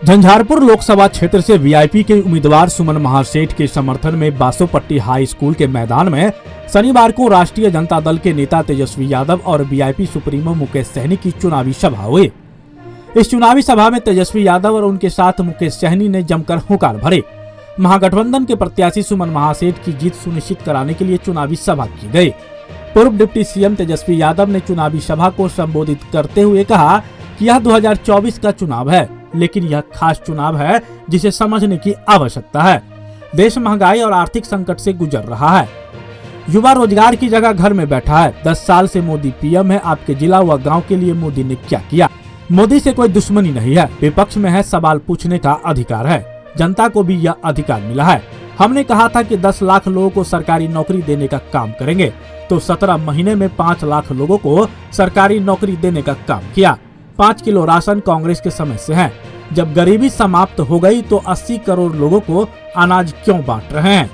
झंझारपुर लोकसभा क्षेत्र से वीआईपी के उम्मीदवार सुमन महासेठ के समर्थन में बासोपट्टी हाई स्कूल के मैदान में शनिवार को राष्ट्रीय जनता दल के नेता तेजस्वी यादव और वीआईपी सुप्रीमो मुकेश सहनी की चुनावी सभा हुई। इस चुनावी सभा में तेजस्वी यादव और उनके साथ मुकेश सहनी ने जमकर हुंकार भरे। महागठबंधन के प्रत्याशी सुमन महासेठ की जीत सुनिश्चित कराने के लिए चुनावी सभा की गयी। पूर्व डिप्टी सीएम तेजस्वी यादव ने चुनावी सभा को संबोधित करते हुए कहा कि यह 2024 का चुनाव है, लेकिन यह खास चुनाव है जिसे समझने की आवश्यकता है। देश महंगाई और आर्थिक संकट से गुजर रहा है। युवा रोजगार की जगह घर में बैठा है। 10 साल से मोदी पीएम है। आपके जिला व गांव के लिए मोदी ने क्या किया? मोदी से कोई दुश्मनी नहीं है। विपक्ष में है, सवाल पूछने का अधिकार है। जनता को भी यह अधिकार मिला है। हमने कहा था कि 10 लाख लोगों को सरकारी नौकरी देने का काम करेंगे, तो 17 महीने में 5 लाख लोगों को सरकारी नौकरी देने का काम किया। 5 किलो राशन कांग्रेस के समय से है। जब गरीबी समाप्त हो गई तो 80 करोड़ लोगों को अनाज क्यों बांट रहे हैं?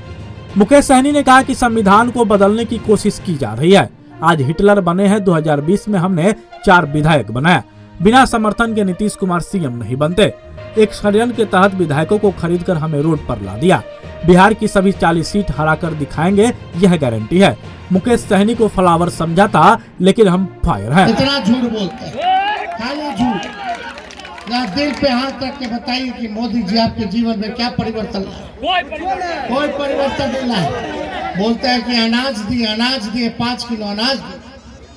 मुकेश सहनी ने कहा कि संविधान को बदलने की कोशिश की जा रही है। आज हिटलर बने हैं। 2020 में हमने 4 विधायक बनाया। बिना समर्थन के नीतीश कुमार सीएम नहीं बनते। एक षड्यंत्र के तहत विधायकों को खरीदकर हमें रोड पर ला दिया। बिहार की सभी 40 सीट हराकर दिखाएंगे, यह गारंटी है। मुकेश सहनी को फ्लावर समझा था, लेकिन हम फायर हैं। इतना झूठ बोलते हैं, खाली झूठ। ना दिल पे हाथ रख के बताइए कि मोदी जी आपके जीवन में क्या परिवर्तन लाए? कोई परिवर्तन नहीं लाए। बोलते हैं कि अनाज दिए 5 किलो अनाज दिए।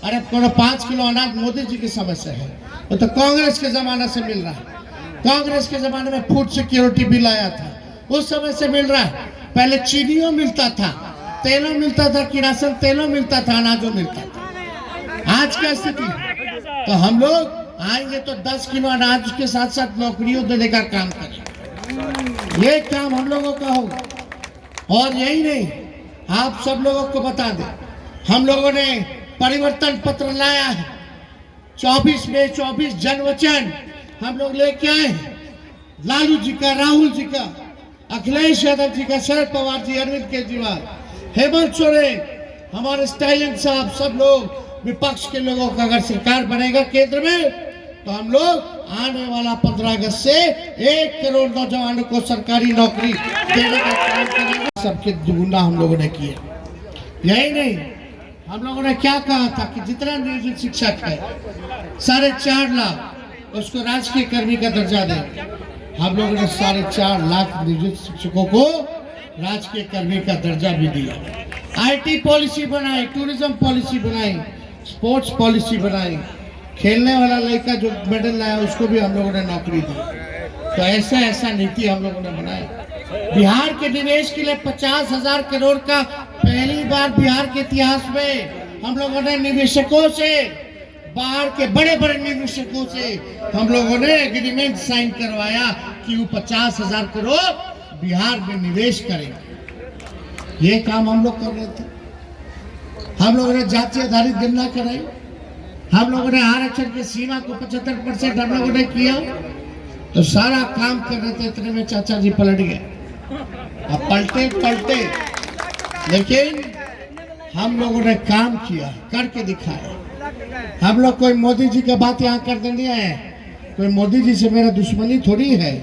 अरे 5 किलो अनाज मोदी जी की समय से है, वो तो कांग्रेस के जमाने से मिल रहा है। कांग्रेस के जमाने में फूड सिक्योरिटी बिल आया था, उस समय से मिल रहा है। पहले चीनियों मिलता था, तेलों मिलता था, किरासन तेलों मिलता था, अनाजों मिलता था। आज क्या स्थिति? तो हम लोग आएंगे तो 10 किलो अनाज के साथ साथ नौकरियों देने का काम करें। ये काम हम लोगों का होगा। और यही नहीं, आप सब लोगों को बता दें, हम लोगों ने परिवर्तन पत्र लाया है। 24 में 24 जनवचन हम लोग लेके आए हैं। लालू जी का, राहुल जी का, अखिलेश यादव जी का, शरद पवार जी, अरविंद केजरीवाल, हेमंत सोरेन, हमारे स्टालिन साहब, सब लोग विपक्ष के लोगों का अगर सरकार बनेगा केंद्र में, तो हम लोग आने वाला 15 अगस्त से 1 करोड़ नौजवानों को सरकारी नौकरी देने का काम करेंगे। सबके दुगुना हम लोगों ने किया। यही नहीं, हम लोगों ने क्या कहा था कि जितना नियोजित शिक्षक है 4.5 लाख उसको राजकीय कर्मी का दर्जा देंगे। हम लोगों ने 4.5 लाख नियोजित शिक्षकों को राजकीय कर्मी का दर्जा भी दिया। IT पॉलिसी बनाई, टूरिज्म पॉलिसी बनाई, स्पोर्ट्स पॉलिसी बनाई। खेलने वाला लड़का जो मेडल लाया उसको भी हम लोगों ने नौकरी दी। तो ऐसा नीति हम लोगों ने बनाया। बिहार के निवेश के लिए 50,000 करोड़ का पहली बार बिहार के इतिहास में हम लोगों ने निवेशकों से, बाहर के बड़े निवेशकों से हम लोगों ने एग्रीमेंट साइन करवाया कि वो 50,000 करोड़ बिहार में निवेश करेंगे। ये काम हम लोग कर रहे थे। हम लोगों ने जाति आधारित गणना कराई। हम लोगों ने आरक्षण की सीमा को 75% हम लोगों ने किया। तो सारा काम कर रहे थे, इतने में चाचा जी पलट गए। अब पलटे लेकिन हम लोगों ने काम किया, करके दिखाया। हम लोग कोई मोदी जी का बात यहाँ कर देनी है। कोई मोदी जी से मेरा दुश्मनी थोड़ी है,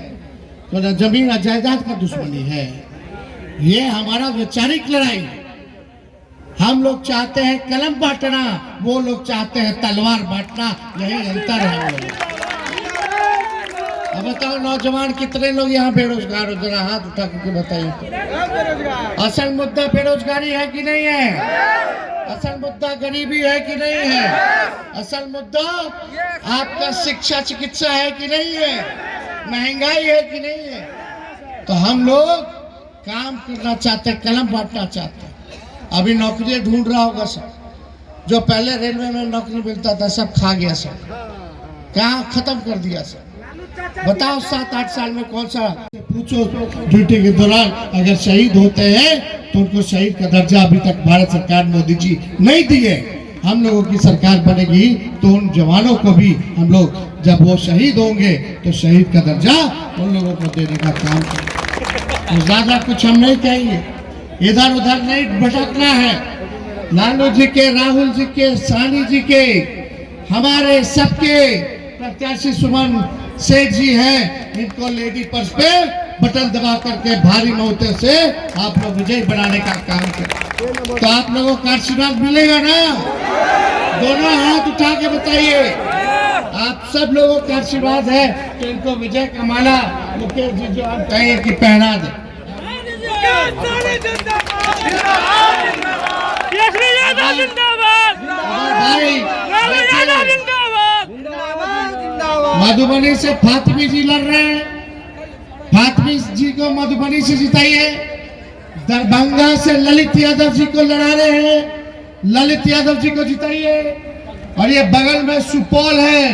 तो न जमीन न जायदाद का दुश्मनी है। ये हमारा वैचारिक लड़ाई है। हम लोग चाहते हैं कलम बांटना, वो लोग चाहते हैं तलवार बांटना। यही अंतर है हम लोग। अब बताओ नौजवान कितने लोग यहाँ बेरोजगार हो? जरा हाथ उठा करके बताइए तो। असल मुद्दा बेरोजगारी है कि नहीं है? असल मुद्दा गरीबी है कि नहीं है? असल मुद्दा आपका शिक्षा चिकित्सा है कि नहीं है? महंगाई है कि नहीं है? तो हम लोग काम करना चाहते हैं, कलम बांटना चाहते हैं। अभी नौकरी ढूंढ रहा होगा सब। जो पहले रेलवे में नौकरी मिलता था सब खा गया, सब कहाँ खत्म कर दिया सब। बताओ 7-8 साल में कौन सा? पूछो ड्यूटी के दौरान अगर शहीद होते हैं तो उनको शहीद का दर्जा अभी तक भारत सरकार मोदी जी नहीं दिए। हम लोगों की सरकार बनेगी तो उन जवानों को भी हम लोग, जब वो शहीद होंगे तो शहीद का दर्जा उन लोगों को देने का काम करेंगे। ज्यादा कुछ हम नहीं कहेंगे, इधर उधर नहीं भटकना है। लालू जी के, राहुल जी के, सहनी जी के, हमारे सबके प्रत्याशी सुमन सेठ जी हैं, इनको लेडी पर्स पे बटन दबा करके भारी मौते से आप लोग विजय बनाने का काम करें। तो आप लोगों को आशीर्वाद मिलेगा ना? दोनों हाथ उठा के बताइए। आप सब लोगों का आशीर्वाद है तो इनको विजय का माला मुकेश जी जो आप कहेंगे कि पहना दे। भाई मधुबनी से फातिमी जी लड़ रहे हैं, फातिमी जी को मधुबनी से जिताइए। दरभंगा से ललित यादव जी को लड़ा रहे हैं, ललित यादव जी को जिताइए। और ये बगल में सुपौल है,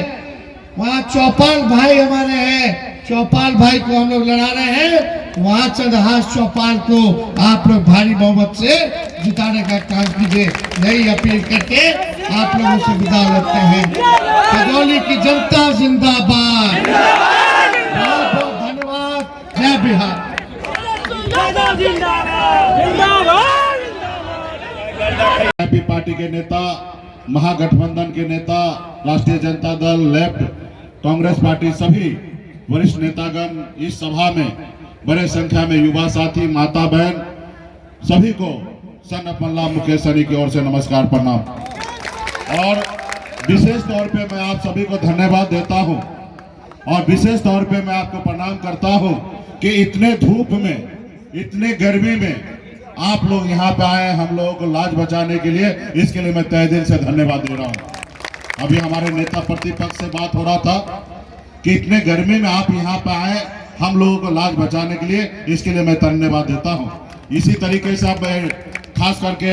वहाँ चौपाल भाई हमारे हैं, चौपाल भाई को हम लोग लड़ा रहे हैं। वहाँ चंद्रहास चौपाल को आप लोग भारी बहुमत से जिताने का काम कीजिए। यही अपील करके आप लोगों से विदा लेते हैं। खगौली की जनता जिंदाबाद, बहुत बहुत धन्यवाद। जय बिहार। बीजेपी पार्टी के नेता, महागठबंधन के नेता, राष्ट्रीय जनता दल, लेफ्ट, कांग्रेस पार्टी, सभी वरिष्ठ नेतागण इस सभा में बड़े संख्या में युवा साथी, माता बहन, सभी को सन ऑफ मल्ला मुकेश सहनी की ओर से नमस्कार, प्रणाम। और विशेष तौर पे मैं आप सभी को धन्यवाद देता हूं और विशेष तौर पे मैं आपको प्रणाम करता हूं कि इतने धूप में, इतने गर्मी में आप लोग यहाँ पे आए हम लोगों को लाज बचाने के लिए। इसके लिए मैं तहे दिल से धन्यवाद दे रहा हूँ। अभी हमारे नेता प्रतिपक्ष से बात हो रहा था कि इतने गर्मी में आप यहाँ पे आए हम लोगों को लाज बचाने के लिए, इसके लिए मैं धन्यवाद देता हूँ। इसी तरीके से अब खास करके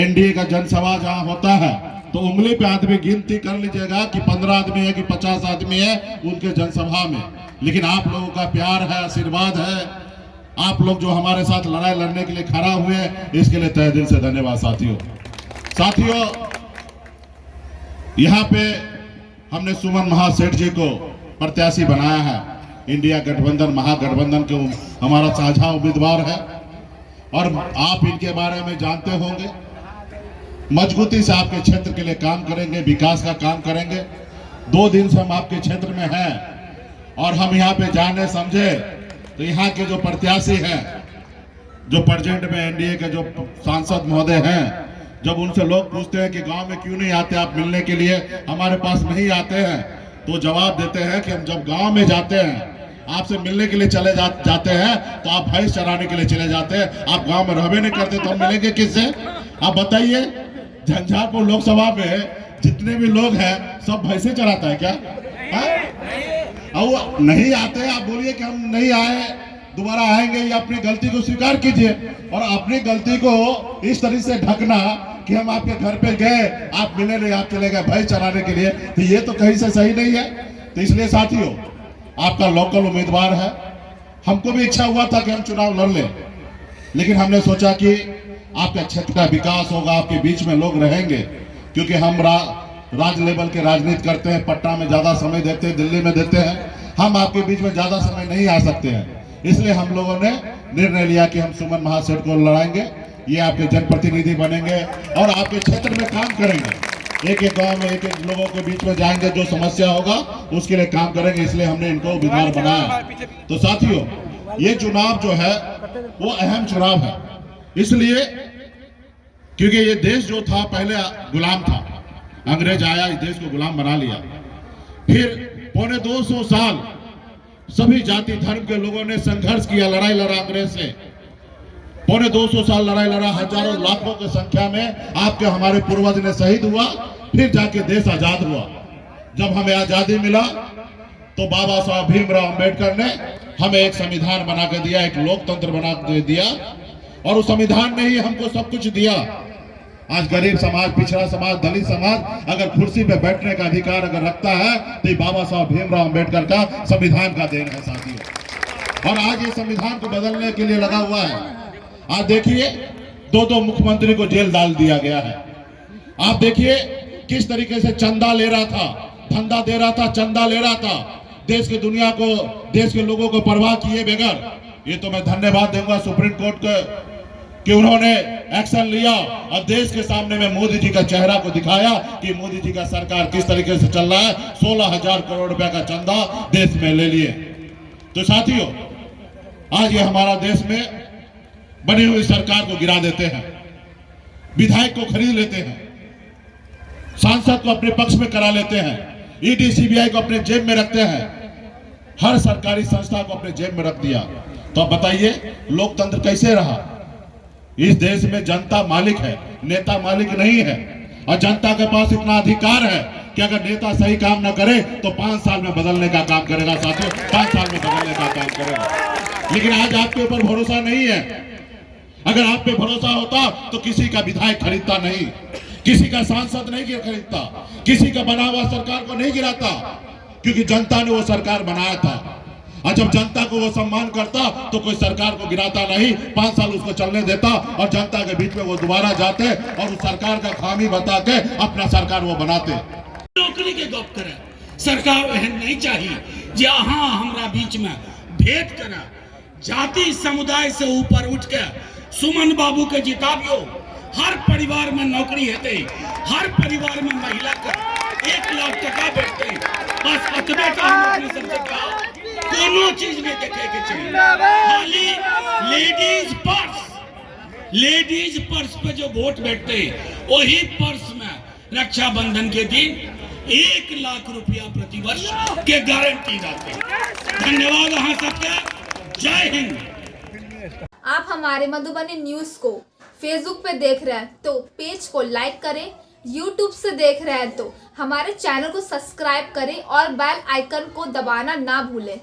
एनडीए का जनसभा जहाँ होता है तो उंगली पे आदमी गिनती कर लीजिएगा कि 15 आदमी है कि 50 आदमी है उनके जनसभा में। लेकिन आप लोगों का प्यार है, आशीर्वाद है, आप लोग जो हमारे साथ लड़ाई लड़ने के लिए खड़ा हुए, इसके लिए तहे दिल से धन्यवाद साथियों। यहाँ पे हमने सुमन महासेठ जी को प्रत्याशी बनाया है। इंडिया गठबंधन, महागठबंधन के हमारा साझा उम्मीदवार है और आप इनके बारे में जानते होंगे। मजबूती से आपके क्षेत्र के लिए काम करेंगे, विकास का काम करेंगे। 2 दिन से हम आपके क्षेत्र में हैं और हम यहाँ पे जाने समझे तो यहाँ के जो प्रत्याशी हैं, जो प्रेजेंट में एनडीए के जो सांसद महोदय हैं, जब उनसे लोग पूछते हैं कि गांव में क्यों नहीं आते आप मिलने के लिए, हमारे पास नहीं आते हैं, तो जवाब देते हैं कि हम जब गांव में जाते हैं आपसे मिलने के लिए चले जाते हैं तो आप भैंस चराने के लिए चले जाते हैं। आप गांव में रहबे नहीं करते तो हम मिलेंगे किससे? आप बताइए। झंझारपुर लोकसभा में जितने भी लोग हैं सब भैंसे चराता है क्या? और नहीं आते हैं, आप बोलिए कि हम नहीं आए, दोबारा आएंगे, या अपनी गलती को स्वीकार कीजिए। और अपनी गलती को इस तरह से ढकना कि हम आपके घर पे गए, आप मिले नहीं, आप चले गए भैंस चराने के लिए, तो ये तो कहीं से सही नहीं है। तो इसलिए साथियों, आपका लोकल उम्मीदवार है। हमको भी इच्छा हुआ था कि हम चुनाव लड़ लें, लेकिन हमने सोचा कि आपके क्षेत्र का विकास होगा, आपके बीच में लोग रहेंगे, क्योंकि हम राज लेवल के राजनीति करते हैं, पटना में ज्यादा समय देते हैं, दिल्ली में देते हैं, हम आपके बीच में ज्यादा समय नहीं आ सकते हैं। इसलिए हम लोगों ने निर्णय लिया कि हम सुमन महासेठ को लड़ाएंगे, ये आपके जनप्रतिनिधि बनेंगे और आपके क्षेत्र में काम करेंगे। एक एक गांव में एक एक लोगों के बीच में जाएंगे, जो समस्या होगा उसके लिए काम करेंगे। इसलिए हमने इनको उम्मीदवार बनाया। तो साथियों, ये चुनाव जो है वो अहम चुनाव है, इसलिए क्योंकि ये देश जो था पहले गुलाम था, अंग्रेज आया, इस देश को गुलाम बना लिया। फिर 250 साल सभी जाति धर्म के लोगों ने संघर्ष किया, लड़ाई लड़ा अंग्रेज से। 250 साल लड़ाई लड़ा, हजारों लाखों की संख्या में आपके हमारे पूर्वज ने शहीद हुआ, फिर जाके देश आजाद हुआ। जब हमें आजादी मिला तो बाबा साहब भीमराव अंबेडकर ने हमें एक संविधान बना के दिया, एक लोकतंत्र बना के दिया, और उस संविधान ने ही हमको सब कुछ दिया। आज गरीब समाज, पिछड़ा समाज, दलित समाज अगर कुर्सी पे बैठने का अधिकार अगर रखता है तो ये बाबा साहब भीमराव अंबेडकर का संविधान का देन है साथियों। और आज ये संविधान को बदलने के लिए लगा हुआ है। आप देखिए, 2 मुख्यमंत्री को जेल डाल दिया गया है। आप देखिए किस तरीके से चंदा ले रहा था, धंधा दे रहा था, चंदा ले रहा था, देश की दुनिया को, देश के लोगों को परवाह किए बगैर। ये तो मैं धन्यवाद दूंगा सुप्रीम कोर्ट कि उन्होंने एक्शन लिया और देश के सामने में मोदी जी का चेहरा को दिखाया कि मोदी जी का सरकार किस तरीके से चल रहा है। 16,000 करोड़ रुपए का चंदा देश में ले लिए। तो साथियों, आज ये हमारा देश में बनी हुई सरकार को गिरा देते हैं, विधायक को खरीद लेते हैं, सांसद को अपने पक्ष में करा लेते हैं, ईडी सीबीआई को अपने जेब में रखते हैं, हर सरकारी संस्था को अपने जेब में रख दिया। तो अब बताइए लोकतंत्र कैसे रहा। इस देश में जनता मालिक है, नेता मालिक नहीं है। और जनता के पास इतना अधिकार है कि अगर नेता सही काम ना करे तो 5 साल में बदलने का काम करेगा। साथियों, 5 साल में बदलने का काम करेगा। लेकिन आज आपके ऊपर भरोसा नहीं है। अगर आप पे भरोसा होता तो किसी का विधायक खरीदता नहीं, किसी का सांसद नहीं खरीदता, किसी का बना हुआ सरकार को नहीं गिराता, क्योंकि जनता ने वो सरकार बनाया था। और जब जनता को वो सम्मान करता तो कोई सरकार को गिराता नहीं, 5 साल उसको चलने देता और जनता के बीच में वो दोबारा जाते और उस सरकार का खामी बता के अपना सरकार वो बनाते। नौकरी के गप करे सरकार एहन नहीं चाहिए जहां हमरा बीच में भेद करे। जाति समुदाय से ऊपर उठ के सुमन बाबू के जिताबियो। हर परिवार में नौकरी हेते, हर परिवार में महिला का 1 लाख टका बैठते। बस अतबे का हम अपनी सबसे कहा कोनो चीज में देखे के चाहिए। खाली लेडीज पर्स पे जो वोट बैठते वही पर्स में रक्षाबंधन के दिन 1 लाख रुपया प्रति वर्ष के गारंटी रहते। धन्यवाद अहाँ सबके। जय हिंद। आप हमारे मधुबनी न्यूज को फेसबुक पे देख रहे हैं तो पेज को लाइक करें, यूट्यूब से देख रहे हैं तो हमारे चैनल को सब्सक्राइब करें और बेल आइकन को दबाना ना भूलें।